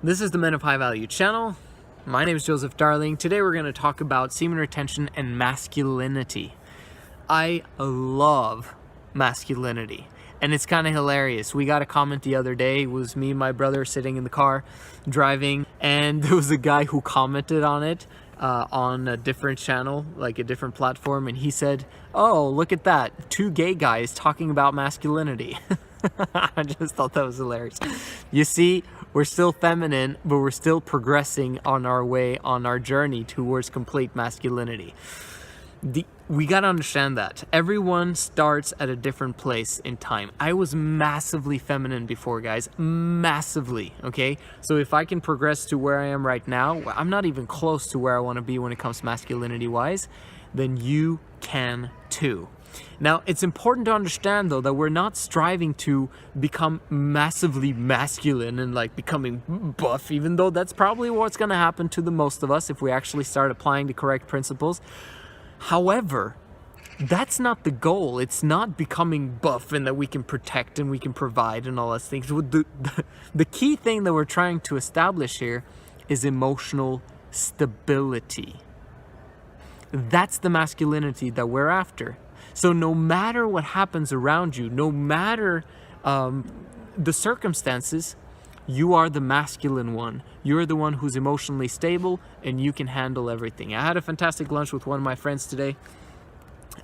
This is the Men of High Value channel. My name is Joseph Darling. Today we're going to talk about semen retention and masculinity. I love masculinity, and it's kind of hilarious. We got a comment the other day. It was me and my brother sitting in the car driving, and there was a guy who commented on it on a different channel, like a different platform, and he said, "Oh, look at that, two gay guys talking about masculinity." I just thought that was hilarious. You see, we're still feminine, but we're still progressing on our way, on our journey towards complete masculinity. We gotta understand that everyone starts at a different place in time. I was massively feminine before, guys, massively, okay? So if I can progress to where I am right now, I'm not even close to where I want to be when it comes to masculinity wise, then you can too. Now, it's important to understand, though, that we're not striving to become massively masculine and like becoming buff, even though that's probably what's going to happen to the most of us if we actually start applying the correct principles. However, that's not the goal. It's not becoming buff and that we can protect and we can provide and all those things. The key thing that we're trying to establish here is emotional stability. That's the masculinity that we're after. So no matter what happens around you, no matter the circumstances, you are the masculine one. You're the one who's emotionally stable and you can handle everything. I had a fantastic lunch with one of my friends today,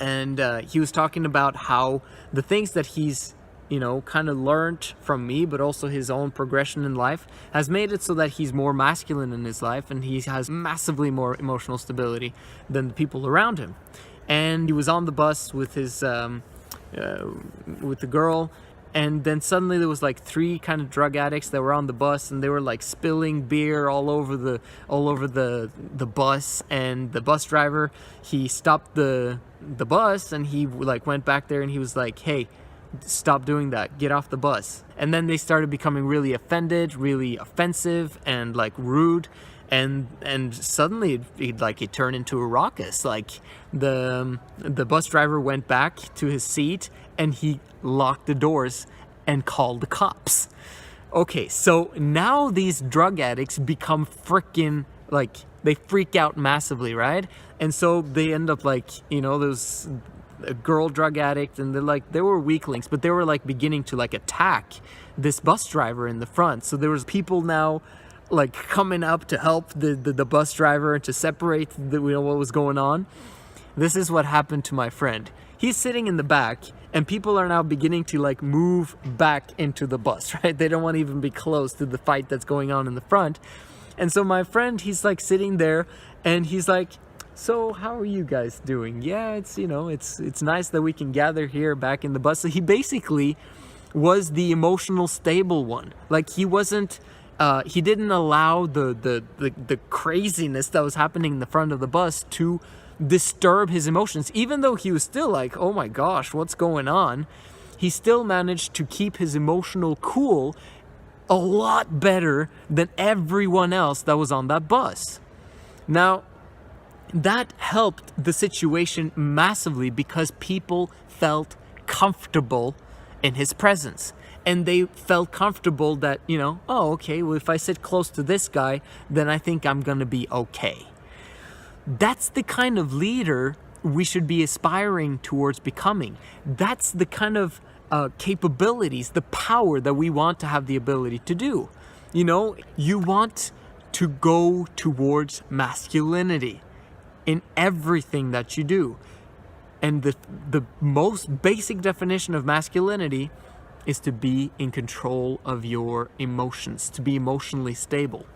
and he was talking about how the things that he's, kind of learned from me, but also his own progression in life has made it so that he's more masculine in his life and he has massively more emotional stability than the people around him. And he was on the bus with his with the girl, and then suddenly there was like three kind of drug addicts that were on the bus, and they were like spilling beer all over the bus. And the bus driver, he stopped the bus, and he like went back there and he was like, "Hey, stop doing that, get off the bus." And then they started becoming really offended, really offensive, and like rude. And suddenly it turned into a ruckus. Like the bus driver went back to his seat and he locked the doors and called the cops. Okay, so now these drug addicts become freaking they freak out massively, right? And so they end up there's a girl drug addict, and they were weaklings, but they were beginning to attack this bus driver in the front. So there was people now coming up to help the bus driver and to separate what was going on. This is what happened to my friend. He's sitting in the back, and people are now beginning to move back into the bus, right? They don't want to even be close to the fight that's going on in the front. And so my friend, he's sitting there, and he's like, "So how are you guys doing?" "Yeah, it's nice that we can gather here back in the bus." So he basically was the emotional stable one. He wasn't he didn't allow the craziness that was happening in the front of the bus to disturb his emotions. Even though he was still "Oh my gosh, what's going on?" he still managed to keep his emotional cool a lot better than everyone else that was on that bus. Now, that helped the situation massively because people felt comfortable in his presence. And they felt comfortable that, "Oh, okay, well, if I sit close to this guy, then I think I'm going to be okay." That's the kind of leader we should be aspiring towards becoming. That's the kind of capabilities, the power that we want to have the ability to do. You want to go towards masculinity in everything that you do. And the most basic definition of masculinity is to be in control of your emotions, to be emotionally stable.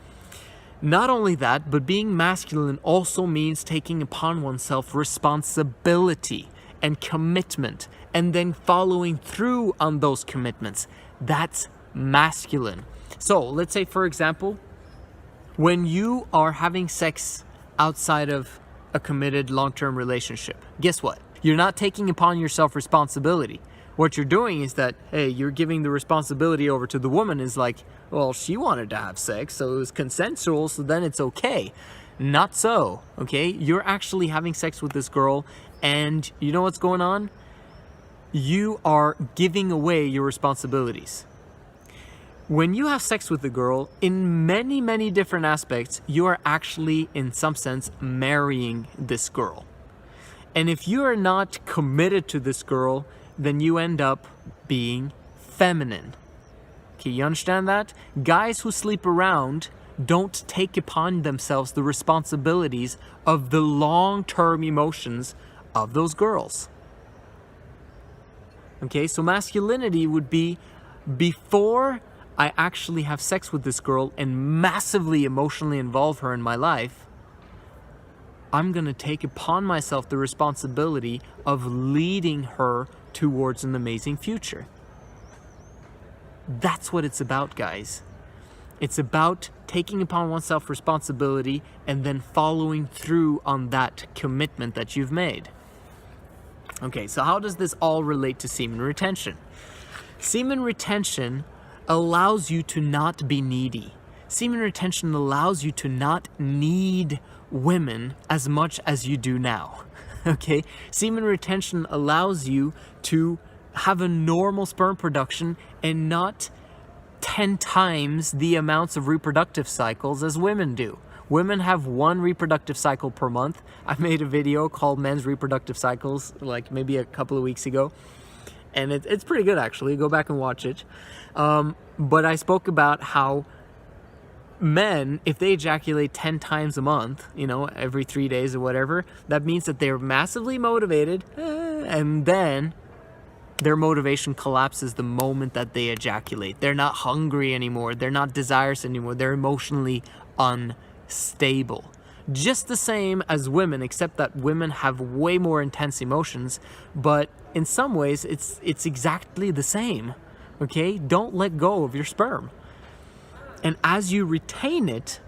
Not only that, but being masculine also means taking upon oneself responsibility and commitment, and then following through on those commitments. That's masculine. So let's say, for example, when you are having sex outside of a committed long-term relationship, guess what? You're not taking upon yourself responsibility. What you're doing is that, hey, you're giving the responsibility over to the woman. Is well, she wanted to have sex, so it was consensual, so then it's okay. Not so, okay? You're actually having sex with this girl, and you know what's going on? You are giving away your responsibilities. When you have sex with a girl, in many, many different aspects, you are actually, in some sense, marrying this girl. And if you are not committed to this girl, then you end up being feminine. Okay, you understand that? Guys who sleep around don't take upon themselves the responsibilities of the long-term emotions of those girls. Okay, so masculinity would be before I actually have sex with this girl and massively emotionally involve her in my life, I'm going to take upon myself the responsibility of leading her towards an amazing future. That's what it's about, guys. It's about taking upon oneself responsibility and then following through on that commitment that you've made. Okay, so how does this all relate to semen retention? Semen retention allows you to not be needy. Semen retention allows you to not need women as much as you do now. Okay? Semen retention allows you to have a normal sperm production and not 10 times the amounts of reproductive cycles as women do. Women have one reproductive cycle per month. I made a video called Men's Reproductive Cycles like maybe a couple of weeks ago. And it's pretty good, actually. Go back and watch it. But I spoke about how men, if they ejaculate 10 times a month, you know, every 3 days or whatever, that means that they're massively motivated, and then their motivation collapses the moment that they ejaculate. They're not hungry anymore. They're not desirous anymore. They're emotionally unstable. Just the same as women, except that women have way more intense emotions, but in some ways it's exactly the same. Okay? Don't let go of your sperm. And as you retain it,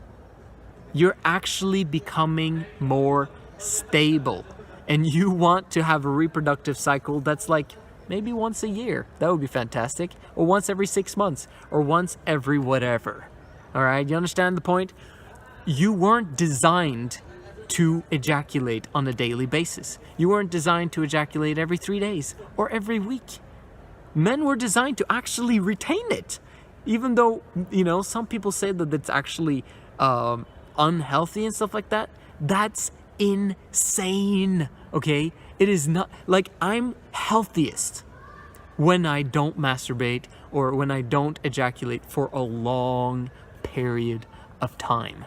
you're actually becoming more stable. And you want to have a reproductive cycle that's like maybe once a year. That would be fantastic. Or once every 6 months. Or once every whatever. Alright? You understand the point? You weren't designed to ejaculate on a daily basis. You weren't designed to ejaculate every 3 days or every week. Men were designed to actually retain it. Even though, you know, some people say that it's actually unhealthy and stuff like that. That's insane, okay? It is not, like, I'm healthiest when I don't masturbate or when I don't ejaculate for a long period of time.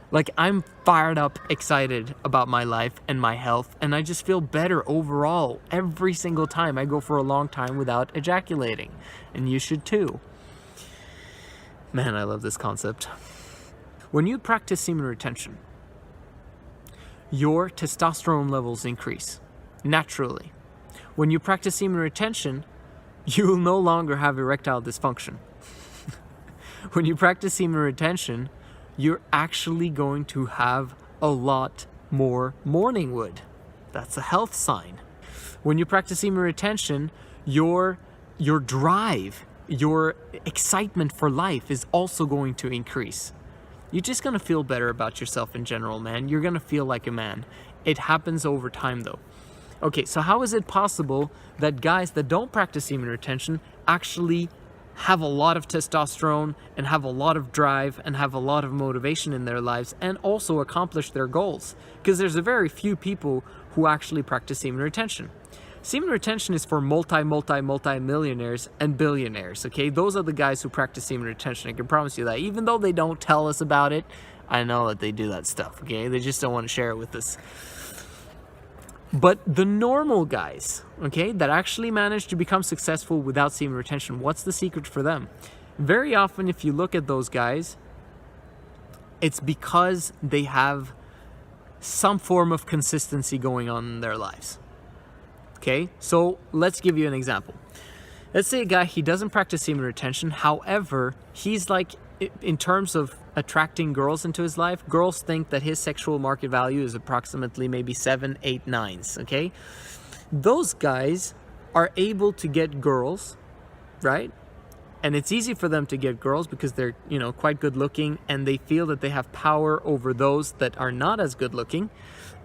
Like, I'm fired up, excited about my life and my health, and I just feel better overall every single time I go for a long time without ejaculating. And you should too. Man, I love this concept. When you practice semen retention, your testosterone levels increase naturally. When you practice semen retention, you will no longer have erectile dysfunction. When you practice semen retention, you're actually going to have a lot more morning wood. That's a health sign. When you practice semen retention, your drive, your excitement for life is also going to increase. You're just going to feel better about yourself in general, man. You're going to feel like a man. It happens over time, though. Okay, so how is it possible that guys that don't practice semen retention actually have a lot of testosterone and have a lot of drive and have a lot of motivation in their lives and also accomplish their goals? Because there's a very few people who actually practice semen retention. Semen retention is for multi-millionaires and billionaires, okay? Those are the guys who practice semen retention. I can promise you that. Even though they don't tell us about it, I know that they do that stuff, okay? They just don't want to share it with us. But the normal guys, okay, that actually manage to become successful without semen retention, what's the secret for them? Very often, if you look at those guys, it's because they have some form of consistency going on in their lives. Okay, so let's give you an example. Let's say a guy, he doesn't practice semen retention. However, he's like, in terms of attracting girls into his life, girls think that his sexual market value is approximately maybe 7, 8, 9s, okay? Those guys are able to get girls, right? And it's easy for them to get girls because they're, you know, quite good looking, and they feel that they have power over those that are not as good looking.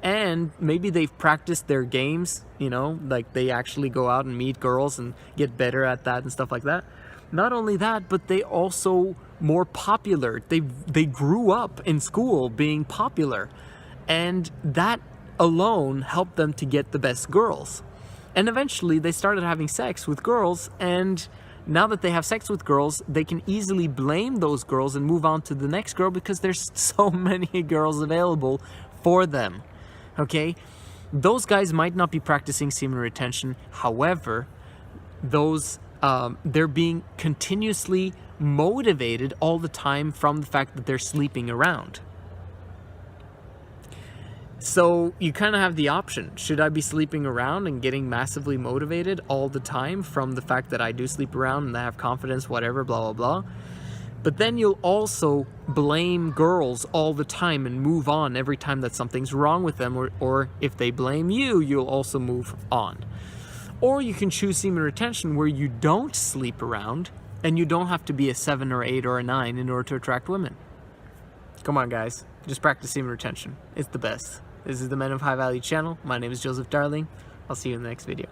And maybe they've practiced their games, you know, like they actually go out and meet girls and get better at that and stuff like that. Not only that, but they also more popular. They grew up in school being popular, and that alone helped them to get the best girls. And eventually they started having sex with girls, and now that they have sex with girls, they can easily blame those girls and move on to the next girl because there's so many girls available for them. Okay? Those guys might not be practicing semen retention. However, they're being continuously motivated all the time from the fact that they're sleeping around. So you kind of have the option. Should I be sleeping around and getting massively motivated all the time from the fact that I do sleep around and I have confidence, whatever, blah, blah, blah. But then you'll also blame girls all the time and move on every time that something's wrong with them, or if they blame you, you'll also move on. Or you can choose semen retention where you don't sleep around and you don't have to be a 7 or 8 or a 9 in order to attract women. Come on, guys. Just practice semen retention. It's the best. This is the Men of High Value channel. My name is Joseph Darling. I'll see you in the next video.